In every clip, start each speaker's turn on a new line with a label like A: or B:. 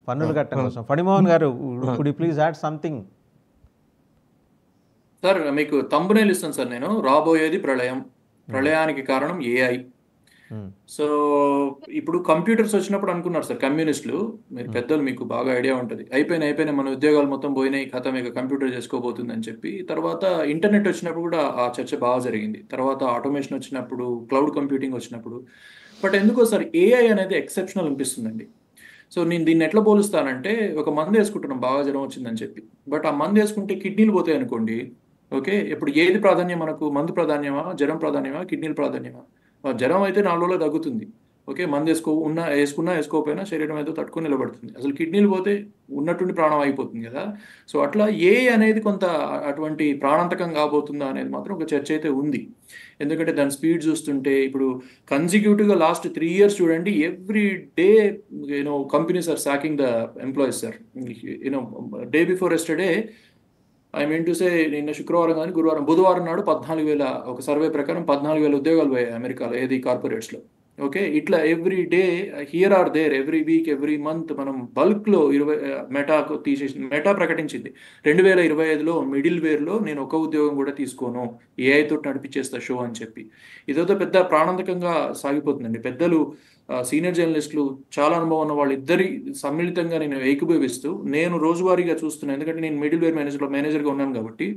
A: పన్నులు కట్టడం కోసం. ఫణిమోహన్ గారు, could you please add something?
B: Sir మీకు తంబునేల్ ఇస్తాను సార్ నేను. రాబోయేది ప్రళయం, ప్రళయానికి కారణం ఏఐ. సో ఇప్పుడు కంప్యూటర్స్ వచ్చినప్పుడు అనుకున్నారు సార్ కమ్యూనిస్టులు, మీరు పెద్దలు, మీకు బాగా ఐడియా ఉంటుంది, అయిపోయినాయి మన ఉద్యోగాలు మొత్తం పోయినాయి, కథ ఇక కంప్యూటర్ చేసుకోబోతుంది అని చెప్పి. తర్వాత ఇంటర్నెట్ వచ్చినప్పుడు కూడా ఆ చర్చ బాగా జరిగింది. తర్వాత ఆటోమేషన్ వచ్చినప్పుడు, క్లౌడ్ కంప్యూటింగ్ వచ్చినప్పుడు. బట్ ఎందుకో సార్ ఏఐ అనేది ఎక్సెప్షనల్ అనిపిస్తుందండి. సో నేను దీన్ని ఎట్లా పోలుస్తానంటే, ఒక మందు వేసుకుంటున్నాం బాగా జ్వరం వచ్చిందని చెప్పి, బట్ ఆ మందు వేసుకుంటే కిడ్నీలు పోతాయి అనుకోండి. ఓకే, ఇప్పుడు ఏది ప్రాధాన్యం మనకు? మందు ప్రాధాన్యమా, జ్వరం ప్రాధాన్యమా, కిడ్నీలు ప్రాధాన్యమా? జ్వరం అయితే 4 రోజుల్లో తగ్గుతుంది. ఓకే, మందు వేసుకున్నా వేసుకోకపోయినా శరీరం ఏదో తట్టుకొని నిలబడుతుంది. అసలు కిడ్నీలు పోతే ఉన్నట్టుండి ప్రాణం అయిపోతుంది కదా. సో అట్లా ఏ అనేది కొంత అటువంటి ప్రాణాంతకం కాబోతుందా అనేది మాత్రం ఒక చర్చ అయితే ఉంది. ఎందుకంటే దాని స్పీడ్ చూస్తుంటే, ఇప్పుడు కన్సిక్యూటివ్గా లాస్ట్ 3 years చూడండి, every day companies are sacking the employees sir. Day before yesterday, I mean to say, నిన్న శుక్రవారం కానీ బుధవారం నాడు 14,000, ఒక సర్వే ప్రకారం 14,000 ఉద్యోగాలు పోయాయి అమెరికాలో, ఏది కార్పొరేట్స్లో. ఓకే, ఇట్లా every day, here are there, every week, every month మనం బల్క్లో మెటా ప్రకటించింది 2025లో మిడిల్ వేర్లో నేను ఒక ఉద్యోగం కూడా తీసుకోను, ఏఐ తోటి నడిపించేస్తా షో అని చెప్పి. ఇదైతే పెద్ద ప్రాణాంతకంగా సాగిపోతుందండి. పెద్దలు, సీనియర్ జర్నలిస్టులు, చాలా అనుభవం ఉన్న వాళ్ళు ఇద్దరి సమ్మిళితంగా నేను ఏకీభవిస్తూ, నేను రోజువారీగా చూస్తున్నాను. ఎందుకంటే నేను మిడిల్ వేర్ మేనేజర్గా ఉన్నాను కాబట్టి,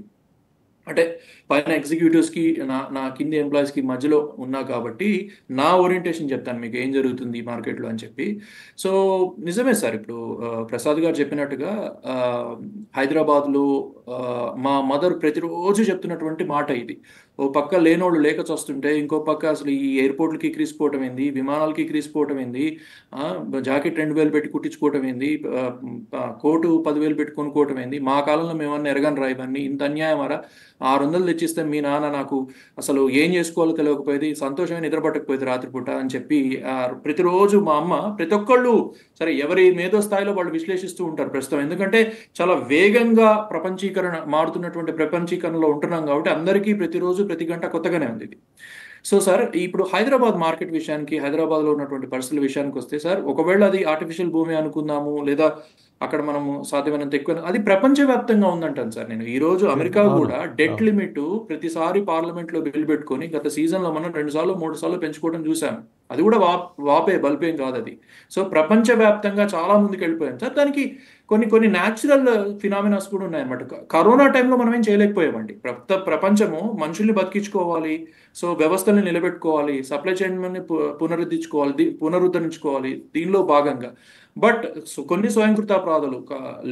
B: అంటే పైన ఎగ్జిక్యూటివ్స్కి నా కింది ఎంప్లాయీస్కి మధ్యలో ఉన్నా కాబట్టి నా ఓరియంటేషన్ చెప్తాను మీకు ఏం జరుగుతుంది మార్కెట్లో అని చెప్పి. సో నిజమే సార్, ఇప్పుడు ప్రసాద్ గారు చెప్పినట్టుగా హైదరాబాద్లో మా మదర్ ప్రతిరోజు చెప్తున్నటువంటి మాట ఇది. ఓ పక్క లేనోళ్ళు లేక చస్తుంటే, ఇంకో పక్క అసలు ఈ ఎయిర్పోర్ట్లకి క్రీసిపోవటం ఏంది, విమానాలకి క్రీసిపోవటం ఏంది, జాకెట్ 2,000 పెట్టి కుట్టించుకోవటం ఏంది, కోటు 10,000 పెట్టి కొనుక్కోవటం ఏంది, మా కాలంలో మేమన్నా ఎరగని రా ఇవన్నీ, ఇంత అన్యాయమారా, 600 తెచ్చిస్తే మీ నాన్న నాకు అసలు ఏం చేసుకోవాలో తెలియకపోయేది, సంతోషమైన నిద్ర పట్టకపోయేది రాత్రిపూట అని చెప్పి ప్రతిరోజు మా అమ్మ, ప్రతి ఒక్కళ్ళు సరే ఎవరి మేధో స్థాయిలో వాళ్ళు విశ్లేషిస్తూ ఉంటారు ప్రస్తుతం. ఎందుకంటే చాలా వేగంగా మారుతున్నటువంటి ప్రపంచీకరణలో ఉంటున్నాం కాబట్టి అందరికీ ప్రతిరోజు ప్రతి గంట కొత్తగానే ఉంది ఇది. సో సార్, ఇప్పుడు హైదరాబాద్ మార్కెట్ విషయానికి, హైదరాబాద్లో ఉన్నటువంటి పరిస్థితుల విషయానికి వస్తే సార్, ఒకవేళ అది ఆర్టిఫిషియల్ భూమి అనుకుందాము, లేదా అక్కడ మనము సాధ్యమైనంత ఎక్కువ, అది ప్రపంచవ్యాప్తంగా ఉందంటాను సార్ నేను. ఈ రోజు అమెరికా కూడా డెట్ లిమిట్ ప్రతిసారి పార్లమెంట్లో బిల్ పెట్టుకొని గత సీజన్లో మనం 2 సార్లు 3 సార్లు పెంచుకోవడం చూసాం. అది కూడా బల్పేం కాదు అది. సో ప్రపంచవ్యాప్తంగా చాలా ముందుకు వెళ్ళిపోయాం సార్. దానికి కొన్ని న్యాచురల్ ఫినామినాస్ కూడా ఉన్నాయన్నమాట. కరోనా టైంలో మనం ఏం చేయలేకపోయామండి. ప్రపంచము మనుషుల్ని బతికించుకోవాలి, సో వ్యవస్థల్ని నిలబెట్టుకోవాలి, సప్లై చైన్ని పునరుద్ధరించుకోవాలి దీనిలో భాగంగా. బట్ కొన్ని స్వయంకృత అపరాధాలు,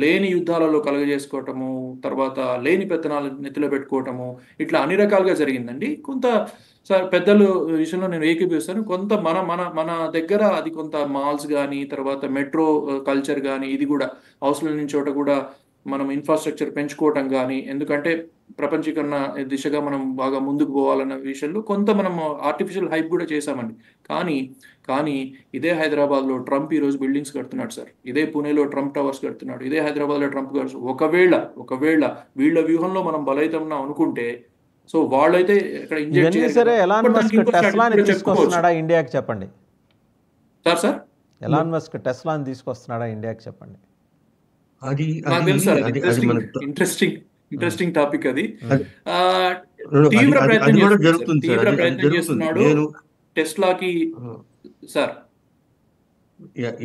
B: లేని యుద్ధాలలో కలుగజేసుకోవటము, తర్వాత లేని పెత్తనాలు నెత్తిలో పెట్టుకోవటము, ఇట్లా అన్ని రకాలుగా జరిగిందండి. కొంత సార్ పెద్దలు విషయంలో నేను ఏకీభవిస్తాను. కొంత మన మన మన దగ్గర అది కొంత మాల్స్ కానీ, తర్వాత మెట్రో కల్చర్ కానీ, ఇది కూడా అవసరం లేని చోట కూడా మనం ఇన్ఫ్రాస్ట్రక్చర్ పెంచుకోవటం కానీ, ఎందుకంటే ప్రపంచీకరణ దిశగా మనం బాగా ముందుకు పోవాలన్న విషయంలో కొంత మనం ఆర్టిఫిషియల్ హైప్ కూడా చేశామండి. కానీ ఇదే హైదరాబాద్లో ట్రంప్ ఈరోజు బిల్డింగ్స్ కడుతున్నాడు సార్. ఇదే పూణేలో ట్రంప్ టవర్స్ కడుతున్నాడు. ఇదే హైదరాబాద్లో ట్రంప్ టవర్స్. ఒకవేళ వీళ్ళ వ్యూహంలో మనం బలైతున్నాం అనుకుంటే, సో వాళ్ళైతే ఇక్కడ
A: ఇవన్నీ సరే, ఎలాన్ మస్క్ టెస్లాని తీసుకొస్తున్నాడా ఇండియాకి చెప్పండి
B: సార్.
A: ఎలాన్ మస్క్ టెస్లాని తీసుకొస్తున్నాడా ఇండియాకి చెప్పండి.
C: అది
B: నాకు తెలుసు సార్, ఇంట్రెస్టింగ్ టాపిక్ అది. తీవ్ర ప్రయత్నం చేస్తున్నాడు టెస్లాకి sir.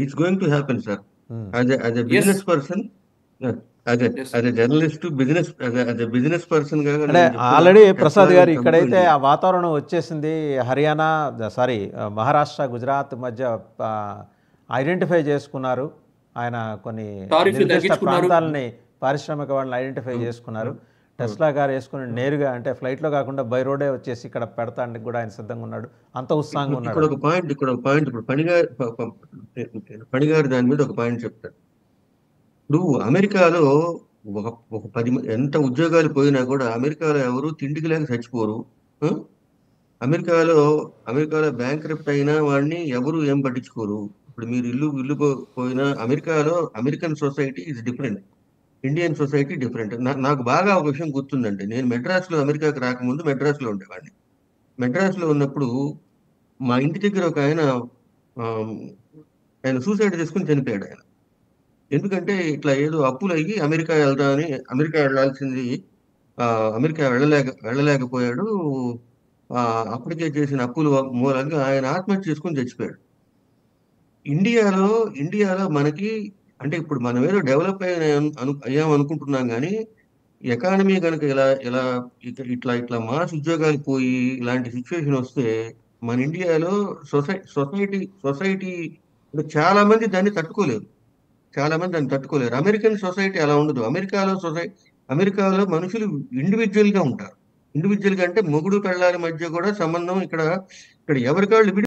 C: It's going to happen sir. as a business person, as a journalist to business person గా
A: అంటే ఆల్రెడీ ప్రసాద్ గారు ఇక్కడైతే ఆ వాతావరణం వచ్చేసింది. హర్యానా, మహారాష్ట్ర, గుజరాత్ మధ్య ఐడెంటిఫై చేసుకున్నారు. ఆయన కొన్ని నిర్దిష్ట ప్రాంతాలని, పారిశ్రామిక వాళ్ళని ఐడెంటిఫై చేసుకున్నారు. టెస్లా గారు వేసుకుని నేరుగా, అంటే ఫ్లైట్లో కాకుండా బై రోడే వచ్చేసి ఇక్కడ పెడతానికి కూడా ఆయన సిద్ధంగా ఉన్నాడు. అంత ఉత్సాహంగా ఉన్నాడు.
C: ఇక్కడ ఒక పాయింట్ ఇప్పుడు పనిగారు దాని మీద ఒక పాయింట్ చెప్తారు. ఇప్పుడు అమెరికాలో ఒక 10 ఎంత ఉద్యోగాలు పోయినా కూడా అమెరికాలో ఎవరు తిండికి లేక చచ్చిపోరు. అమెరికాలో బ్యాంక్రప్ట్ అయినా వాడిని ఎవరు ఏం పట్టించుకోరు. ఇప్పుడు మీరు ఇల్లు పోయినా అమెరికాలో American society is different, Indian society different. నాకు బాగా ఒక విషయం గుర్తుందండి. నేను మెడ్రాస్లో అమెరికాకి రాకముందు మెడ్రాస్లో ఉండేవాడిని. మెడ్రాస్లో ఉన్నప్పుడు మా ఇంటి దగ్గర ఒక ఆయన సూసైడ్ చేసుకుని చనిపోయాడు. ఆయన ఎందుకంటే ఇట్లా ఏదో అప్పులు అయ్యి అమెరికా వెళ్దామని, అమెరికా వెళ్ళాల్సింది అమెరికా వెళ్ళలేకపోయాడు. అప్పటికే చేసిన అప్పుల మూలంగా ఆయన ఆత్మహత్య చేసుకొని చచ్చిపోయాడు. ఇండియాలో ఇండియాలో మనకి అంటే ఇప్పుడు మనం ఏదో డెవలప్ అయ్యాం అనుకుంటున్నాం కానీ ఎకానమీ కనుక ఇలా ఇలా ఇట్లా మాస్ ఉద్యోగాలు పోయి ఇలాంటి సిచ్యువేషన్ వస్తే మన ఇండియాలో సొసైటీ చాలా మంది దాన్ని తట్టుకోలేరు. చాలా మంది దాన్ని తట్టుకోలేరు. అమెరికన్ సొసైటీ అలా ఉండదు. అమెరికాలో మనుషులు ఇండివిజువల్ గా ఉంటారు. ఇండివిజువల్ గా అంటే మొగుడు పెళ్ళాల మధ్య కూడా సంబంధం ఇక్కడ ఎవరికాళ్ళు